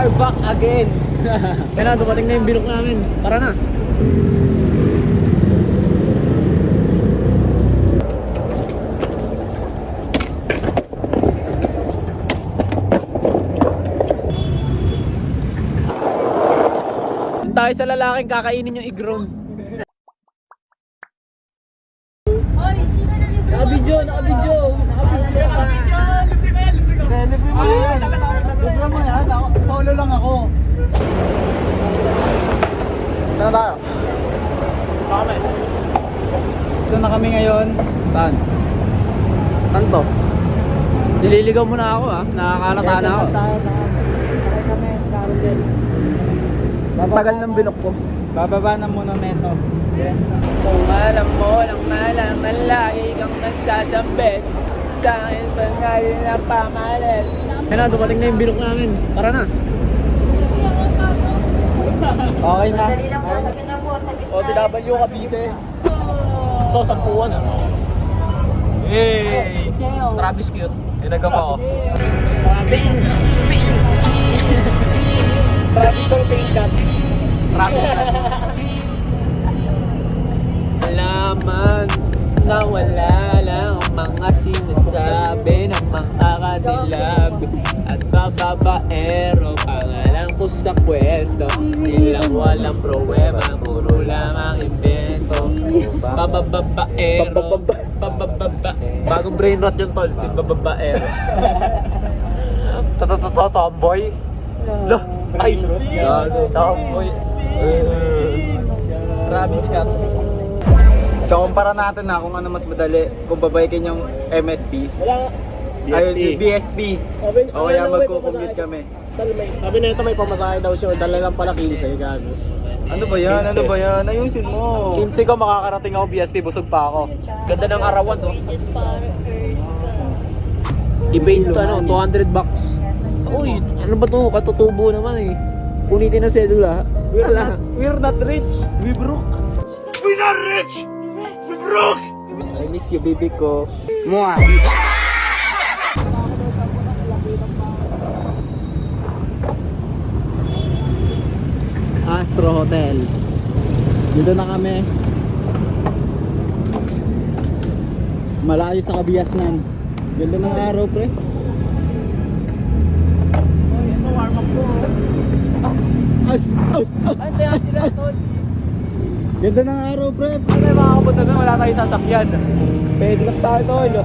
are back again. Kaya na, dumating na yung bilok namin. Tara na. Doon tayo sa lalaking kakainin yung igron. Nakabidyo, nakabidyo. Libre mo yan. Libre mo yan. Solo lang ako. Saan tayo? Kami. Ito na kami ngayon. Saan? Saan to? Nililigaw mo na ako nakakalata na ako. Sakay kami, Carousel. Tagal ng bilok ko. Bababa ng monumento. Kung alam mo lang malang na lagi kang nasasambit, sa akin pa nga rin ang pamalit. Kaya na, dumating na yung bilok namin. Tara na. Okay na. OTW Cavite. Ito, sampuan Hey! Travis cute. Ginagawa ko. Travis tong pink cat. Travis cat. Alaman na wala lang ang mga sinasabi ng mga kadilag at bababaero. Pangalan ko sa kwento, ilang walang problema, puro lamang invento. Bababaero, bagong brain rot yung tol, si bababaero. Tomboy? Loh, ay, tomboy. Travis Scott. So, kumpara natin kung ano mas madali. Kung babaykin yung MSP. Wala. Ay, BSP. O kaya magko-commute kami. Sabi na ito may pamasahe daw siya. Dala lang pala 15, gago. Ano ba yan? Ano ba yan? Ayusin mo. 15 ko makakarating ako BSP, busog pa ako. Ganda ng arawan, no? I-paid to, 200 bucks. Uy, ano ba to? Katutubo naman Punitin ang sedula. We're not rich. We broke. We're not rich! We broke! I miss you, baby ko. Mua. Astro Hotel. Dito na kami. Malayo sa Kabiasnan. Ganda ng araw, pre. Ito, warm up ko. As. Ay, kaya sila, tol. Ganda ng araw, pre. Ano yung makakapunta doon? Wala tayong sasakyan. Pwede lang tayo, tol.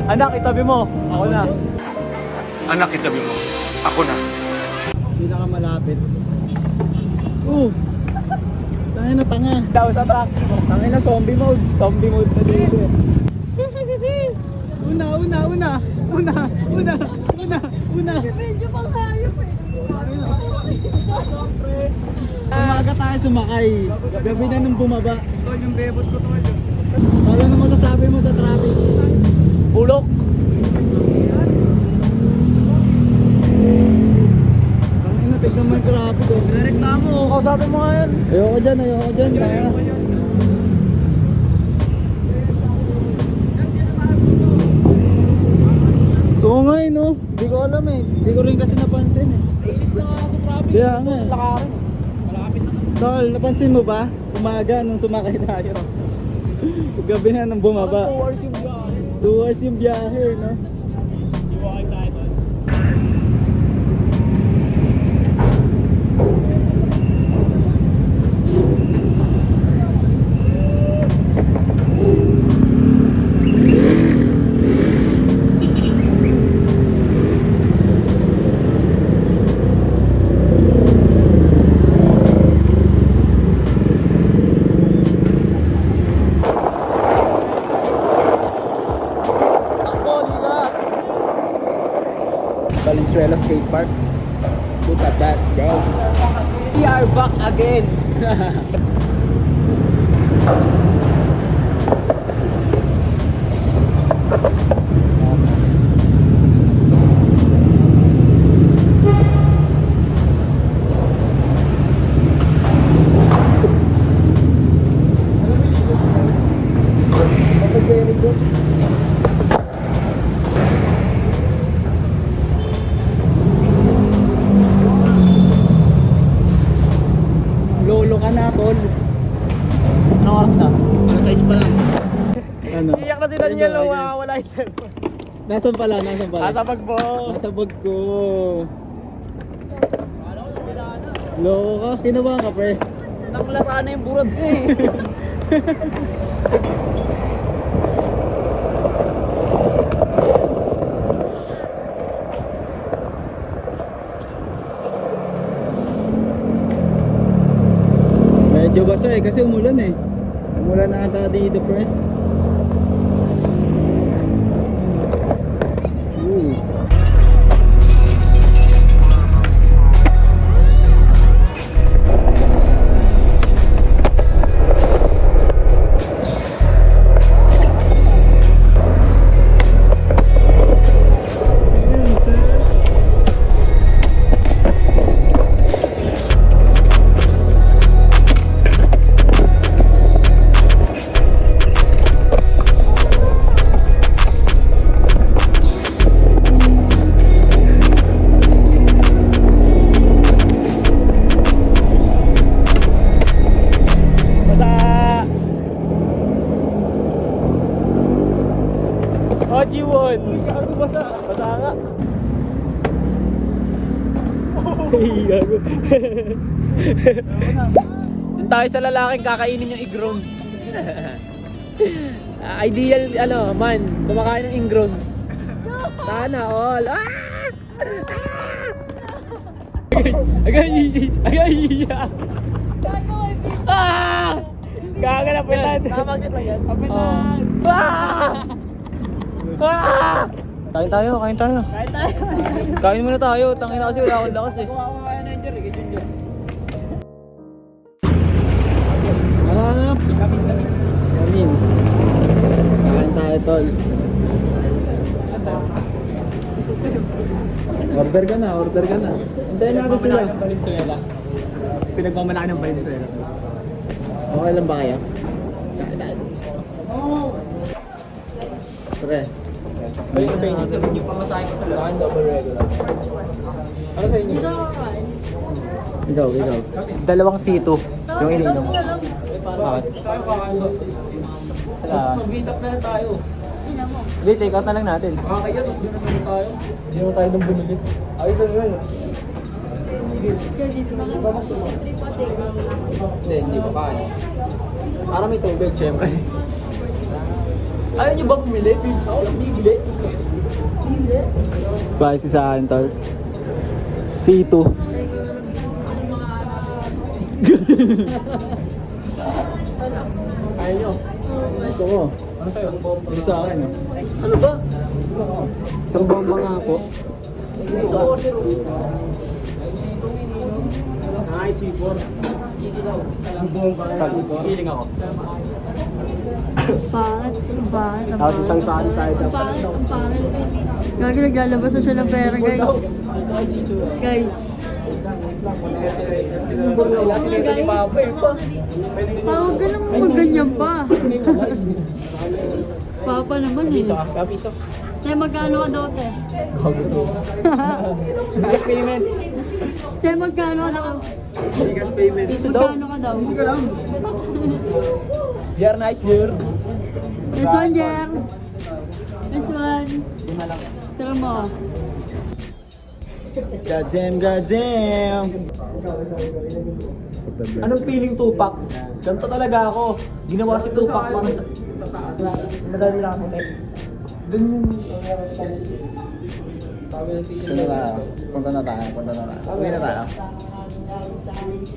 Anak, itabi mo. Ako na. Anak, itabi mo. Ako na. Pinakamalapit. Tangin na tanga. Daw sa truck. Tangin na zombie mode. Zombie mode na dito. Una. Medyo pang hayop Umaga tayo sumakay. Gabi na nung bumaba. Tol, yung bebot ko, tol. Ano masasabi mo sa traffic? Bulok. Tangin na, tignan mo yung traffic. Reklamo. Kausapin mo nga yan. Ayoko dyan. Tanga. Oo nga no? Hindi ko alam Hindi ko rin kasi napansin Ilis na nga sa traffic. Kaya nga Lakarin. Malapit na. Tol, napansin mo ba? Umaga nung sumakay tayo. Gabi na nung bumaba. 2 hours yung biyahe. 2 hours yung biyahe, no? Iwakay tayo, tol. Valenzuela Skate Park. Look at that, bro. We are back again. niya lang wala yung cellphone. Nasaan pala? Nasaan pala? Asa bag mo? Nasa bag ko. Loko ka? Kinabahan ka, pre? Nakulata na yung burat ko eh. Medyo basa eh, kasi umulan eh. Umulan na ata dito, pre. Ooh. Basa! Oji-won! Gago basa. Basa nga. Hey, gago. Doon tayo sa lalaking kakainin yung igron. Ideal, man, kumakain ng ingron. Sana all. Ah! Agay! Gagawin video. Ah! Gaga na pitan. Nakabagit lang yan. Kapitan. Ah! Ah! Kain tayo. Kain tayo. Kain muna tayo. Tangin na kasi wala akong lakas eh. Kuha ko kaya na Jer, kay Junior. Hanaps. Yamin. Kain tayo, tol. Order ka na. Hintayin natin sila. Valenzuela. Pinagmamalaki ng Valenzuela. Okay lang ba kayo? Kain tayo. Pre. Ay, sa inyo, sabihin yung pamasahe ko talaga. Akin double regular. Ano sa inyo? Dito ako kain. Ikaw. Dalawang C2. Yung ininom. Bakit? Mag-meet up na lang tayo. Ina mo. Hindi, take out na lang natin. Makakaya, tapos doon naman tayo. Hindi naman tayo nang bumili. Ayos na yun. Kaya dito na lang. Trip pa take out. Hindi pa kaya. Para may tubig, syempre. Ayaw niyo ba bumili? Ako lang bibili. Hindi. Spicy sa akin, tol. C2. Ayaw niyo. Gusto ko. Ano sa'yo? Ito sa akin. Ano ba? Isang bomba nga po. Ito order. Ay, C4. Feeling ako. Pangit. Ang pangit. Ang Tapos isang saan sa Ang pangit. Ang pangit. Gagi naglalabas na siya ng pera, guys. Guys. Mga guys. Huwag ka naman magganyan pa. Papa naman eh. Kapiso. Tay, magkano ka daw, te? Cash payment. Tay, magkano ka daw? Cash payment. Magkano ka daw? You're nice, girl. This one, Jer. This one. Yun na lang. Tira mo. Goddamn. Anong feeling Tupac? Ganito talaga ako. Ginawa si Tupac para madali lang ako. Dun yung Punta na tayo. Uwi na tayo.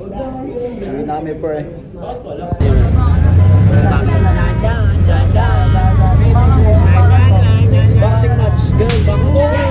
Uwi na kami, pre. Boxing match, girl. Boxing.